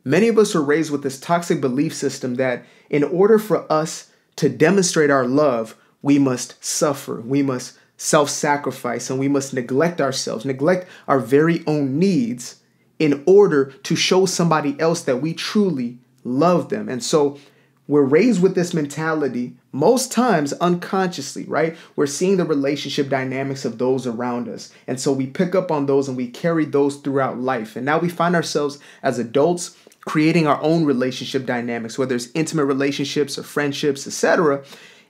Many of us are raised with this toxic belief system that in order for us to demonstrate our love, we must suffer, we must self-sacrifice, and we must neglect ourselves, neglect our very own needs in order to show somebody else that we truly love them. And so we're raised with this mentality, most times unconsciously, right? We're seeing the relationship dynamics of those around us. And so we pick up on those and we carry those throughout life. And now we find ourselves as adults creating our own relationship dynamics, whether it's intimate relationships or friendships, etc.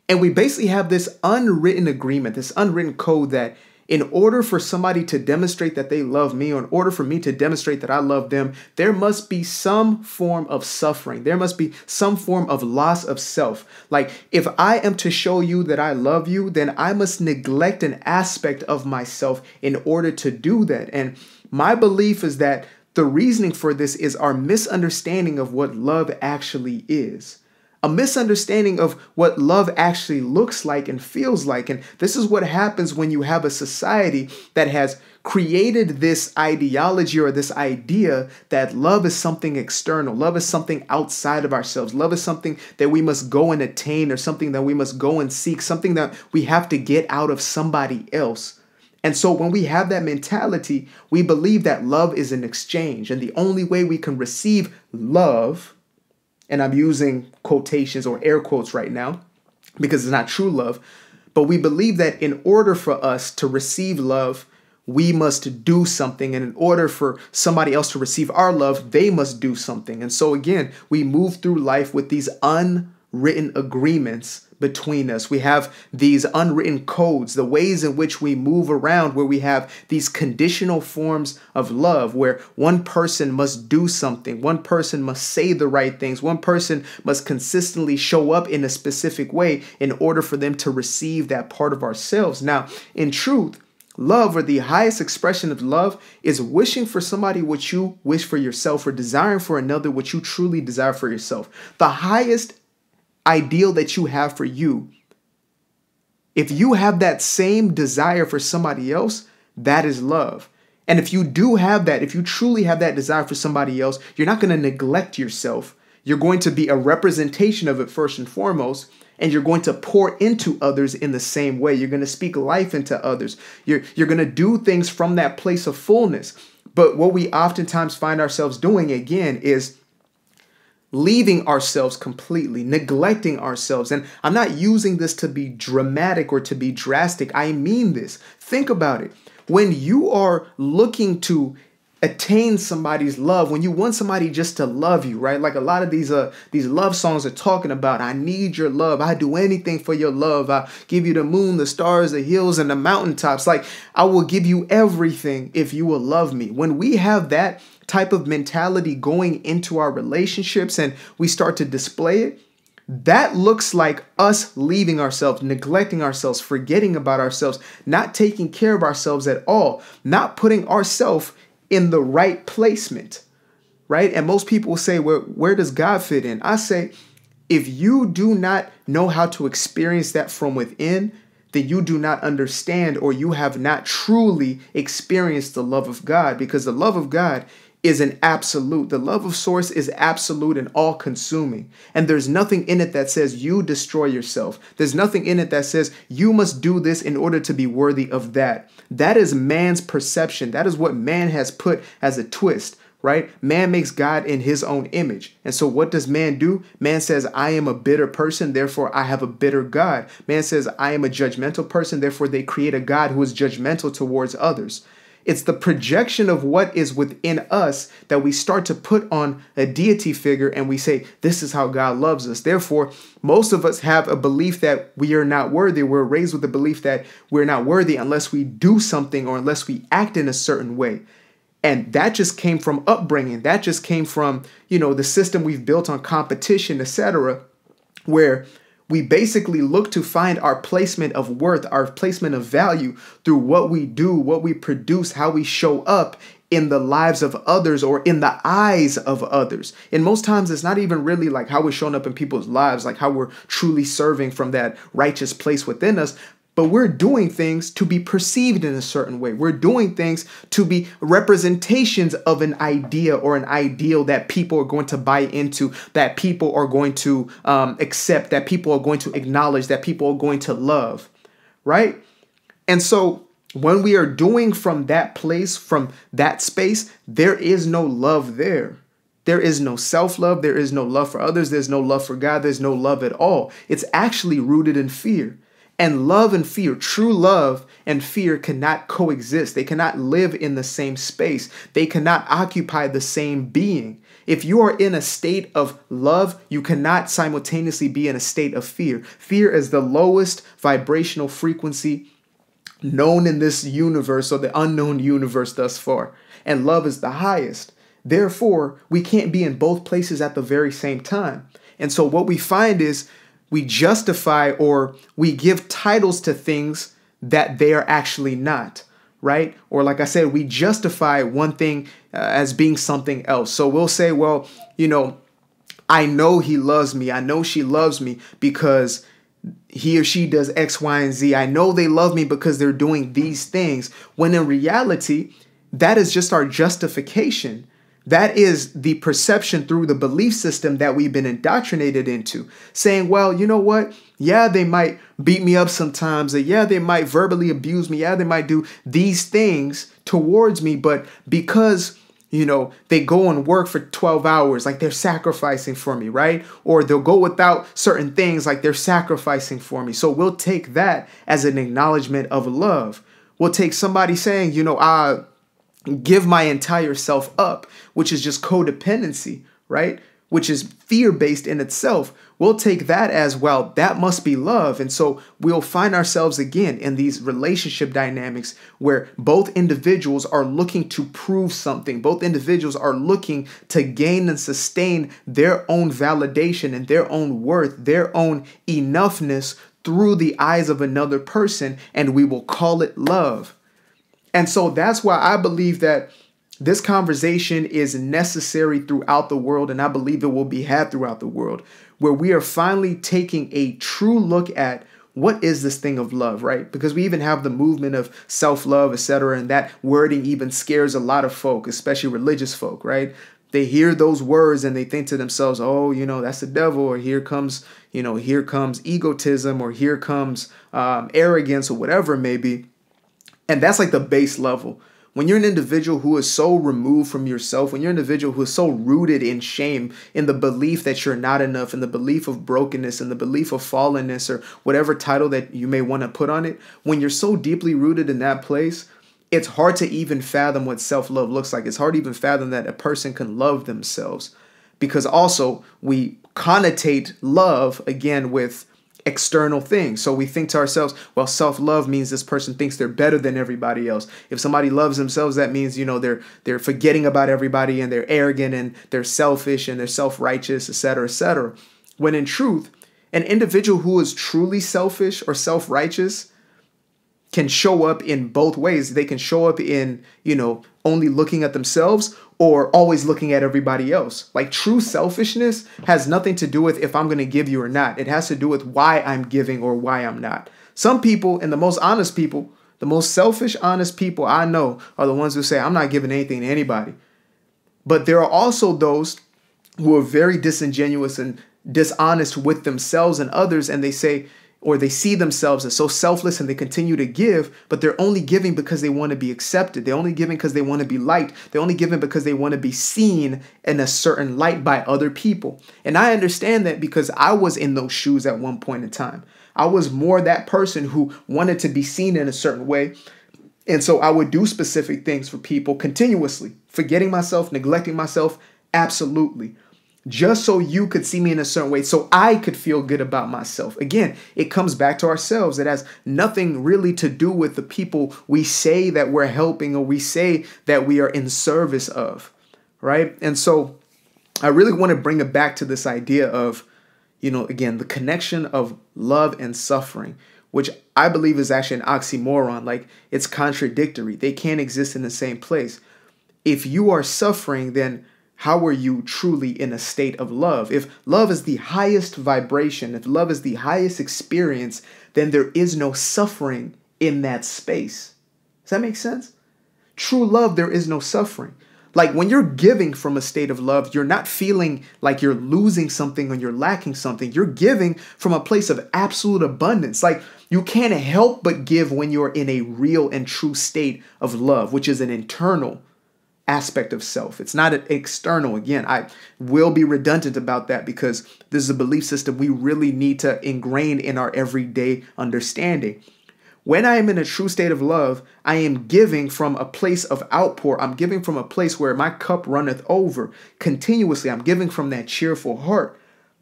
And we basically have this unwritten agreement, this unwritten code that in order for somebody to demonstrate that they love me, or in order for me to demonstrate that I love them, there must be some form of suffering. There must be some form of loss of self. Like if I am to show you that I love you, then I must neglect an aspect of myself in order to do that. And my belief is that the reasoning for this is our misunderstanding of what love actually is. A misunderstanding of what love actually looks like and feels like. And this is what happens when you have a society that has created this ideology or this idea that love is something external. Love is something outside of ourselves. Love is something that we must go and attain, or something that we must go and seek, something that we have to get out of somebody else. And so when we have that mentality, we believe that love is an exchange. And the only way we can receive love, and I'm using quotations or air quotes right now because it's not true love, but we believe that in order for us to receive love, we must do something. And in order for somebody else to receive our love, they must do something. And so again, we move through life with these unwritten agreements between us. We have these unwritten codes, the ways in which we move around, where we have these conditional forms of love, where one person must do something, one person must say the right things, one person must consistently show up in a specific way in order for them to receive that part of ourselves. Now, in truth, love, or the highest expression of love, is wishing for somebody what you wish for yourself, or desiring for another what you truly desire for yourself. The highest ideal that you have for you, if you have that same desire for somebody else, that is love. And if you do have that, if you truly have that desire for somebody else, you're not going to neglect yourself. You're going to be a representation of it first and foremost, and you're going to pour into others in the same way. You're going to speak life into others. You're going to do things from that place of fullness. But what we oftentimes find ourselves doing, again, is leaving ourselves completely, neglecting ourselves. And I'm not using this to be dramatic or to be drastic. I mean this. Think about it. When you are looking to attain somebody's love, when you want somebody just to love you, right? Like a lot of these love songs are talking about, I need your love. I do anything for your love. I give you the moon, the stars, the hills, and the mountaintops. Like I will give you everything if you will love me. When we have that type of mentality going into our relationships and we start to display it, that looks like us leaving ourselves, neglecting ourselves, forgetting about ourselves, not taking care of ourselves at all, not putting ourselves in the right placement, right? And most people will say, where does God fit in? I say, if you do not know how to experience that from within, then you do not understand, or you have not truly experienced the love of God, because the love of God is an absolute. The love of source is absolute and all consuming. And there's nothing in it that says you destroy yourself. There's nothing in it that says you must do this in order to be worthy of that. That is man's perception. That is what man has put as a twist, right? Man makes God in his own image. And so what does man do? Man says, I am a bitter person, therefore I have a bitter God. Man says, I am a judgmental person, therefore they create a God who is judgmental towards others. It's the projection of what is within us that we start to put on a deity figure, and we say, this is how God loves us. Therefore, most of us have a belief that we are not worthy. We're raised with the belief that we're not worthy unless we do something or unless we act in a certain way. And that just came from upbringing. That just came from, the system we've built on competition, etc., where we basically look to find our placement of worth, our placement of value through what we do, what we produce, how we show up in the lives of others or in the eyes of others. And most times it's not even really like how we're showing up in people's lives, like how we're truly serving from that righteous place within us. but we're doing things to be perceived in a certain way. We're doing things to be representations of an idea or an ideal that people are going to buy into, that people are going to accept, that people are going to acknowledge, that people are going to love, right? And so when we are doing from that place, from that space, there is no love there. There is no self-love. There is no love for others. There's no love for God. There's no love at all. It's actually rooted in fear. And love and fear, true love and fear cannot coexist. They cannot live in the same space. They cannot occupy the same being. If you are in a state of love, you cannot simultaneously be in a state of fear. Fear is the lowest vibrational frequency known in this universe or the unknown universe thus far. And love is the highest. Therefore, we can't be in both places at the very same time. And so what we find is we justify or we give titles to things that they are actually not, right? Or like I said, we justify one thing as being something else. So we'll say, well, I know he loves me. I know she loves me because he or she does X, Y, and Z. I know they love me because they're doing these things. When in reality, that is just our justification. That is the perception through the belief system that we've been indoctrinated into, saying, well, you know what? Yeah, they might beat me up sometimes. Or yeah, they might verbally abuse me. Yeah, they might do these things towards me. But because, they go and work for 12 hours, like they're sacrificing for me, right? Or they'll go without certain things like they're sacrificing for me. So we'll take that as an acknowledgement of love. We'll take somebody saying, I give my entire self up, which is just codependency, right? Which is fear-based in itself. We'll take that as, well, that must be love. And so we'll find ourselves again in these relationship dynamics where both individuals are looking to prove something. Both individuals are looking to gain and sustain their own validation and their own worth, their own enoughness through the eyes of another person, and we will call it love. And so that's why I believe that this conversation is necessary throughout the world, and I believe it will be had throughout the world, where we are finally taking a true look at what is this thing of love, right? Because we even have the movement of self-love, etc., and that wording even scares a lot of folk, especially religious folk, right? They hear those words and they think to themselves, oh, that's the devil, or here comes egotism, or here comes arrogance, or whatever it may be. And that's like the base level. When you're an individual who is so removed from yourself, when you're an individual who is so rooted in shame, in the belief that you're not enough, in the belief of brokenness, in the belief of fallenness, or whatever title that you may want to put on it, when you're so deeply rooted in that place, it's hard to even fathom what self-love looks like. It's hard to even fathom that a person can love themselves, because also we connotate love again with external things. So we think to ourselves, well, self-love means this person thinks they're better than everybody else. If somebody loves themselves, that means, they're forgetting about everybody, and they're arrogant, and they're selfish, and they're self-righteous, etc., etc. When in truth, an individual who is truly selfish or self-righteous can show up in both ways. They can show up in, only looking at themselves, or always looking at everybody else. Like, true selfishness has nothing to do with if I'm going to give you or not. It has to do with why I'm giving or why I'm not. Some people, and the most honest people, the most selfish, honest people I know are the ones who say, I'm not giving anything to anybody. But there are also those who are very disingenuous and dishonest with themselves and others, and they say, or they see themselves as so selfless, and they continue to give, but they're only giving because they want to be accepted. They're only giving because they want to be liked. They're only giving because they want to be seen in a certain light by other people. And I understand that because I was in those shoes at one point in time. I was more that person who wanted to be seen in a certain way. And so I would do specific things for people continuously, forgetting myself, neglecting myself, absolutely. Just so you could see me in a certain way, so I could feel good about myself. Again, it comes back to ourselves. It has nothing really to do with the people we say that we're helping, or we say that we are in service of, right? And so I really want to bring it back to this idea of, again, the connection of love and suffering, which I believe is actually an oxymoron. Like, it's contradictory. They can't exist in the same place. If you are suffering, then how are you truly in a state of love? If love is the highest vibration, if love is the highest experience, then there is no suffering in that space. Does that make sense? True love, there is no suffering. Like when you're giving from a state of love, you're not feeling like you're losing something or you're lacking something. You're giving from a place of absolute abundance. Like you can't help but give when you're in a real and true state of love, which is an internal aspect of self. It's not an external. Again, I will be redundant about that because this is a belief system we really need to ingrain in our everyday understanding. When I am in a true state of love, I am giving from a place of outpour. I'm giving from a place where my cup runneth over continuously. I'm giving from that cheerful heart.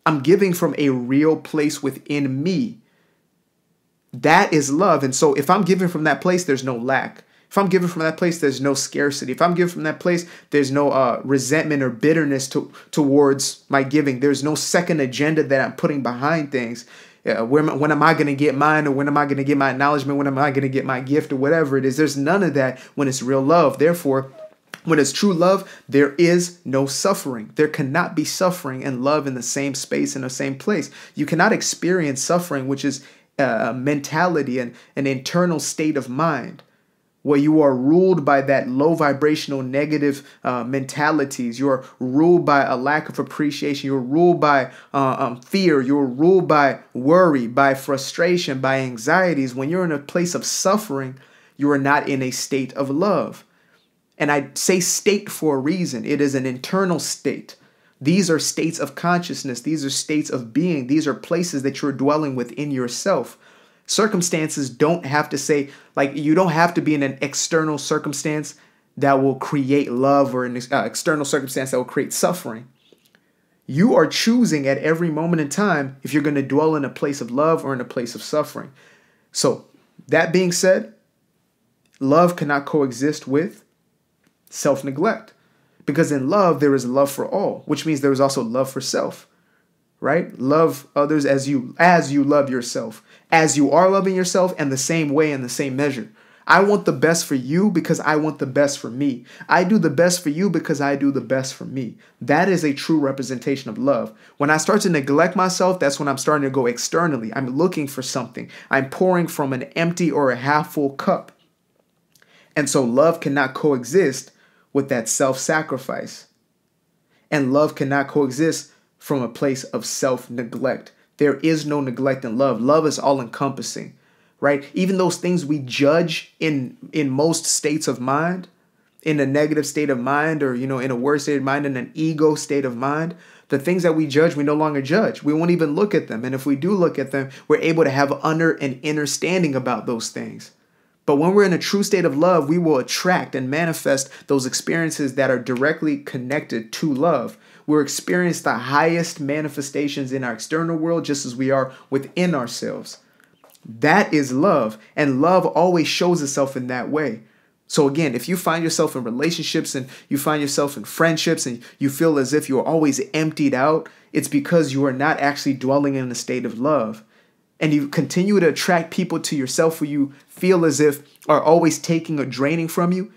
I'm giving from a real place within me. That is love. And so if I'm giving from that place, there's no lack. If I'm giving from that place, there's no scarcity. If I'm giving from that place, there's no resentment or bitterness towards my giving. There's no second agenda that I'm putting behind things. When am I going to get mine, or when am I going to get my acknowledgement? When am I going to get my gift, or whatever it is? There's none of that when it's real love. Therefore, when it's true love, there is no suffering. There cannot be suffering and love in the same space, in the same place. You cannot experience suffering, which is a mentality and an internal state of mind, where you are ruled by that low vibrational negative mentalities. You're ruled by a lack of appreciation. You're ruled by fear. You're ruled by worry, by frustration, by anxieties. When you're in a place of suffering, you are not in a state of love. And I say state for a reason. It is an internal state. These are states of consciousness. These are states of being. These are places that you're dwelling within yourself. Circumstances don't have to say, like, you don't have to be in an external circumstance that will create love, or an external circumstance that will create suffering. You are choosing at every moment in time if you're going to dwell in a place of love or in a place of suffering. So that being said, love cannot coexist with self-neglect, because in love, there is love for all, which means there is also love for self. Right? Love others as you love yourself, as you are loving yourself, and the same way and the same measure. I want the best for you because I want the best for me. I do the best for you because I do the best for me. That is a true representation of love. When I start to neglect myself, that's when I'm starting to go externally. I'm looking for something. I'm pouring from an empty or a half full cup. And so love cannot coexist with that self-sacrifice. And love cannot coexist from a place of self-neglect. There is no neglect in love. Love is all-encompassing, right? Even those things we judge in most states of mind, in a negative state of mind, or, in a worse state of mind, in an ego state of mind, the things that we judge, we no longer judge. We won't even look at them. And if we do look at them, we're able to have under and understanding about those things. But when we're in a true state of love, we will attract and manifest those experiences that are directly connected to love. We'll experience the highest manifestations in our external world just as we are within ourselves. That is love, and love always shows itself in that way. So again, if you find yourself in relationships and you find yourself in friendships and you feel as if you're always emptied out, it's because you are not actually dwelling in a state of love. And you continue to attract people to yourself who you feel as if are always taking or draining from you.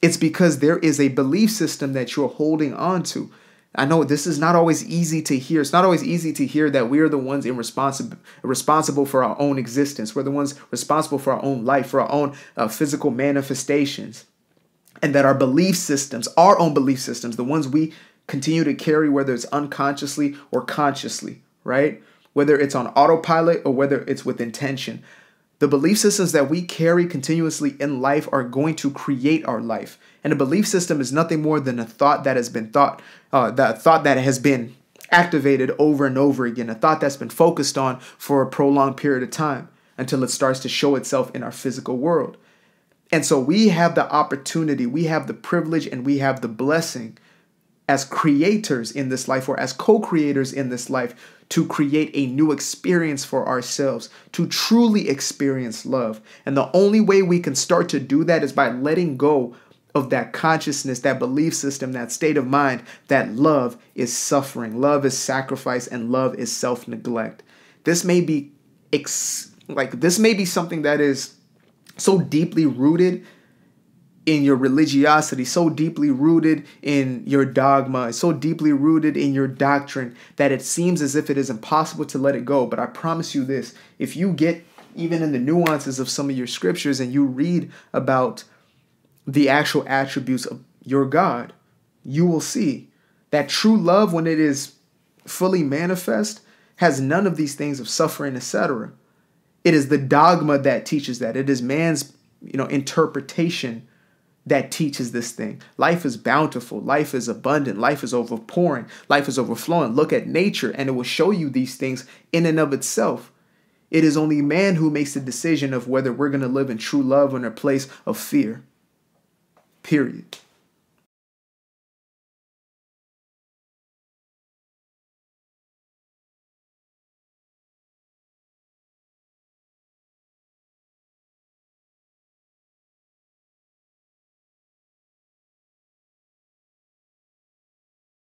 It's because there is a belief system that you're holding on to. I know this is not always easy to hear. It's not always easy to hear that we are the ones responsible for our own existence. We're the ones responsible for our own life, for our own physical manifestations. And that our belief systems, our own belief systems, the ones we continue to carry, whether it's unconsciously or consciously, right? Whether it's on autopilot or whether it's with intention. The belief systems that we carry continuously in life are going to create our life. And a belief system is nothing more than a thought that has been that has been activated over and over again, a thought that's been focused on for a prolonged period of time until it starts to show itself in our physical world. And so we have the opportunity, we have the privilege, and we have the blessing as creators in this life, or as co-creators in this life, to create a new experience for ourselves, to truly experience love. And the only way we can start to do that is by letting go of that consciousness, that belief system, that state of mind, that love is suffering, love is sacrifice, and love is self-neglect. This may be something that is so deeply rooted in your religiosity, so deeply rooted in your dogma, so deeply rooted in your doctrine that it seems as if it is impossible to let it go. But I promise you this, if you get even in the nuances of some of your scriptures and you read about the actual attributes of your God, you will see that true love, when it is fully manifest, has none of these things of suffering, etc. It is the dogma that teaches that. It is man's, interpretation that teaches this thing. Life is bountiful. Life is abundant. Life is overpouring. Life is overflowing. Look at nature and it will show you these things in and of itself. It is only man who makes the decision of whether we're going to live in true love or in a place of fear. Period.